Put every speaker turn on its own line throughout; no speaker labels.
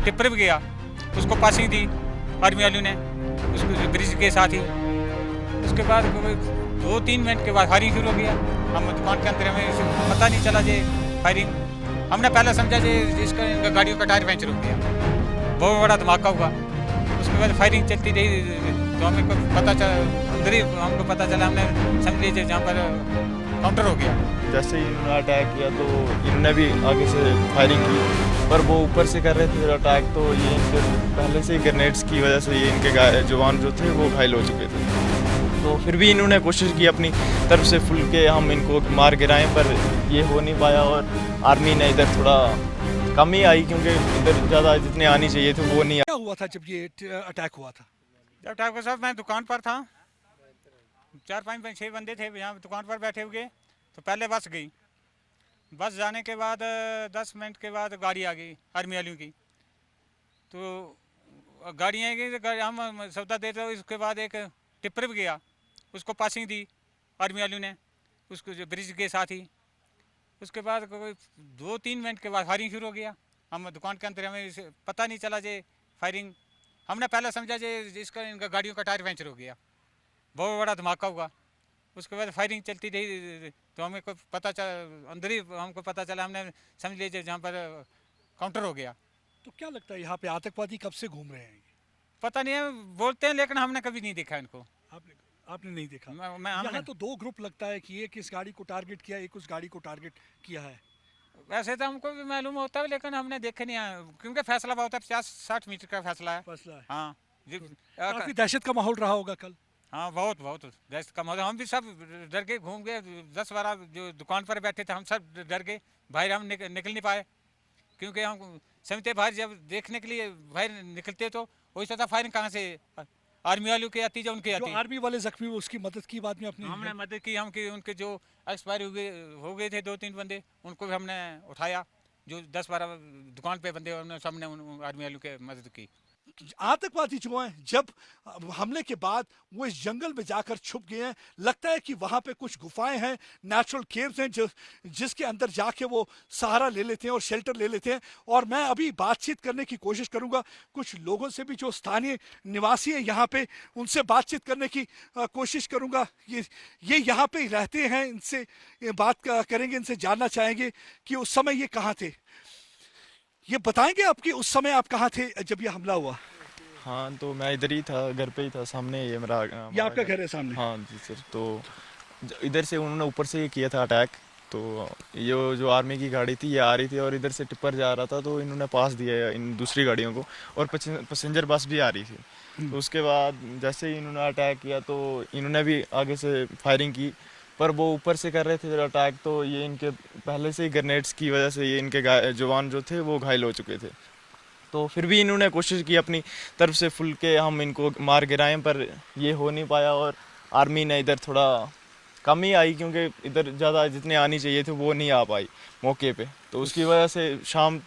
Tipper भी गया, उसको पासिंग दी आर्मी वालों ने, उसको ब्रिज के साथ ही। उसके बाद 2-3 मिनट के बाद फायरिंग शुरू हो गया। हम दुकान के अंदर, हमें पता नहीं चला जे फायरिंग। हमने पहले समझा जे इसका इनका गाड़ियों का टायर पंचर हो गया, बहुत बड़ा धमाका हुआ। उसके बाद फायरिंग चलती रही तो हमें को पता चला, अंदर ही हमको पता चला, हमने समझ लीजिए जहाँ पर काउंटर हो गया।
जैसे ही इन्होंने अटैक किया तो इन्होंने भी आगे से फायरिंग की, पर वो ऊपर से कर रहे थे अटैक, तो ये इनके पहले से ही ग्रेनेड्स की वजह से ये इनके जवान जो थे वो घायल हो चुके थे। तो फिर भी इन्होंने कोशिश की अपनी तरफ से फुल के हम इनको मार गिराएं, पर ये हो नहीं पाया। और आर्मी ने इधर थोड़ा कम ही आई, क्योंकि इधर ज़्यादा जितने आनी चाहिए थे वो नहीं।
क्या हुआ था जब ये अटैक हुआ था?
जब अटैक साहब मैं दुकान पर था, 4-5-6 बंदे थे यहाँ दुकान पर बैठे हुए। तो पहले बस गई, बस जाने के बाद 10 मिनट के बाद गाड़ी आ गई आर्मी वालों की। तो गाड़ी आएगी तो हम सौदा देते हो। उसके बाद एक टिप्पर भी गया, उसको पासिंग दी आर्मी वालों ने, उसको जो ब्रिज के साथ ही। उसके बाद 2-3 मिनट के बाद फायरिंग शुरू हो गया। हम दुकान के अंदर, हमें पता नहीं चला जे फायरिंग। हमने पहले समझा जे इसका इनका गाड़ियों का टायर पंचर हो गया, बहुत बड़ा धमाका हुआ। उसके बाद फायरिंग चलती रही तो हमें को पता चला, अंदर ही हमको पता चला, हमने समझ लीजिए जहाँ पर काउंटर हो गया।
तो क्या लगता है यहाँ पे आतंकवादी कब से घूम रहे हैं?
पता नहीं है, बोलते हैं लेकिन हमने कभी नहीं देखा इनको।
आपने नहीं देखा?
हमने
यहाँ तो 2 ग्रुप लगता है कि एक इस गाड़ी को टारगेट किया, एक उस गाड़ी को टारगेट किया है।
वैसे तो हमको भी मालूम होता है, लेकिन हमने देखे नहीं है, क्योंकि फैसला बहुत है, 50-60 मीटर का फैसला है। हाँ
काफी दहशत का माहौल रहा होगा कल।
हाँ, बहुत बहुत दहशत का माहौल। हम भी सब डर के घूम गए, 10-12 जो दुकान पर बैठे थे हम सब डर गए, बाहर हम निकल नहीं पाए, क्योंकि हम समझते बाहर जब देखने के लिए बाहर निकलते तो वही सोचा फायरिंग कहाँ से आर्मी वालों की आती, जो उनकी आती।
आर्मी वाले जख्मी हुए उसकी मदद की बाद में अपनी
हमने मदद की। उनके जो एक्सपायर हो गए थे 2-3 बंदे, उनको भी हमने उठाया। जो 10-12 दुकान पे बंदे, हमने सबने आर्मी वालों की मदद की।
आतंकवादी जो हैं जब हमले के बाद वो इस जंगल में जाकर छुप गए हैं। लगता है कि वहां पे कुछ गुफाएं हैं, नेचुरल केव्स हैं, जिसके अंदर जाके वो सहारा ले लेते हैं और शेल्टर ले लेते हैं। और मैं अभी बातचीत करने की कोशिश करूंगा कुछ लोगों से भी जो स्थानीय निवासी हैं यहाँ पे, उनसे बातचीत करने की कोशिश करूंगा। ये यहाँ पे रहते हैं, इनसे बात करेंगे, इनसे जानना चाहेंगे कि उस समय ये कहाँ थे। ये बताएंगे आपकी उस समय आप कहाँ थे जब ये हमला हुआ?
हाँ, तो मैं इधर ही था, घर पे ही था, सामने ये
ये आपका घर है सामने?
हाँ जी सर। तो इधर से उन्होंने ऊपर से ही किया था अटैक। तो ये जो आर्मी की गाड़ी थी ये आ रही थी और इधर से टिप्पर जा रहा था, तो इन्होंने पास दिया इन दूसरी गाड़ियों को, और पैसेंजर बस भी आ रही थी। तो उसके बाद जैसे ही इन्होंने अटैक किया तो इन्होंने भी आगे से फायरिंग की, पर वो ऊपर से कर रहे थे अटैक, तो ये इनके पहले से ही ग्रेनेड्स की वजह से ये इनके जवान जो थे वो घायल हो चुके थे। तो फिर भी इन्होंने कोशिश की अपनी तरफ से फुल के हम इनको मार गिराएं, पर ये हो नहीं पाया। और आर्मी ने इधर थोड़ा कम ही आई, क्योंकि इधर ज़्यादा जितने आनी चाहिए थे वो नहीं आ पाई मौके पे। तो उसकी वजह से शाम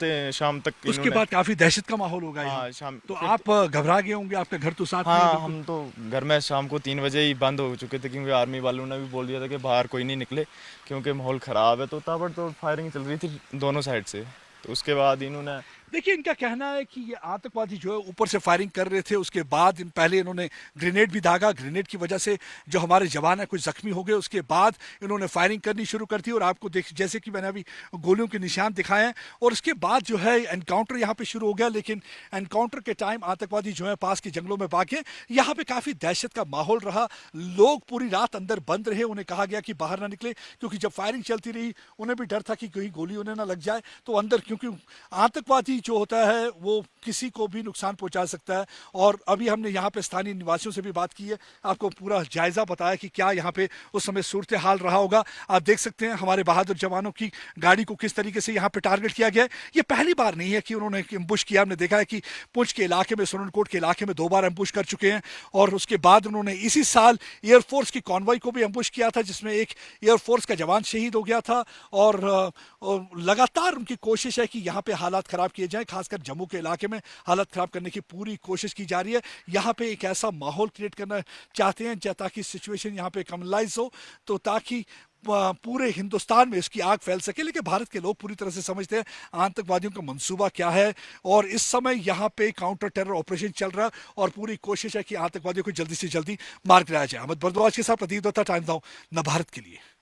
तक
उसके बाद काफी दहशत का माहौल होगा।
हाँ, शाम
तो आप घबरा गए होंगे, आपका घर तो साथ में?
हाँ, हम तो घर में शाम को 3 बजे ही बंद हो चुके थे, क्योंकि आर्मी वालों ने भी बोल दिया था कि बाहर कोई नहीं निकले, क्योंकि माहौल ख़राब है। तो ताबड़तोड़ फायरिंग चल रही थी दोनों साइड से। तो उसके बाद इन्होंने,
देखिए, इनका कहना है कि ये आतंकवादी जो है ऊपर से फायरिंग कर रहे थे, उसके बाद पहले इन्होंने ग्रेनेड भी दागा, ग्रेनेड की वजह से जो हमारे जवान है कुछ जख्मी हो गए। उसके बाद इन्होंने फायरिंग करनी शुरू कर दी और आपको देख, जैसे कि मैंने अभी गोलियों के निशान दिखाए हैं। और उसके बाद जो है एनकाउंटर यहाँ पे शुरू हो गया, लेकिन एनकाउंटर के टाइम आतंकवादी जो है पास के जंगलों में भागे। यहाँ पे काफ़ी दहशत का माहौल रहा, लोग पूरी रात अंदर बंद रहे, उन्हें कहा गया कि बाहर ना निकले, क्योंकि जब फायरिंग चलती रही उन्हें भी डर था कि कहीं गोली उन्हें ना लग जाए। तो अंदर, क्योंकि आतंकवादी जो होता है वो किसी को भी नुकसान पहुंचा सकता है। और अभी हमने यहाँ पे स्थानीय निवासियों से भी बात की है, आपको पूरा जायजा बताया कि क्या यहाँ पे उस समय सूरत हाल रहा होगा। आप देख सकते हैं हमारे बहादुर जवानों की गाड़ी को किस तरीके से यहाँ पे टारगेट किया गया है। ये पहली बार नहीं है कि उन्होंने एम्बुश किया। हमने देखा है कि पुंछ के इलाके में, सुरनकोट के इलाके में 2 बार एम्बुश कर चुके हैं। और उसके बाद उन्होंने इसी साल एयरफोर्स की कॉन्वॉय को भी एम्बुश किया था, जिसमें एक एयरफोर्स का जवान शहीद हो गया था। और लगातार उनकी कोशिश है कि यहाँ पे हालात खराब किए किए जाएं, खासकर जम्मू के इलाके में हालत खराब करने की पूरी कोशिश की जा रही है। यहाँ पे एक ऐसा माहौल क्रिएट करना चाहते हैं ताकि सिचुएशन यहाँ पे कमलाइज हो, तो ताकि पूरे हिंदुस्तान में इसकी आग फैल सके। लेकिन भारत के लोग पूरी तरह से समझते हैं आतंकवादियों का मंसूबा क्या है, और इस समय यहाँ पे काउंटर टेरर ऑपरेशन चल रहा है और पूरी कोशिश है कि आतंकवादियों को जल्दी से जल्दी मार गिराया जाए। अहमद भरद्वाज के साथ प्रदीप दत्ता, टाइम्स नाउ, नव भारत के लिए।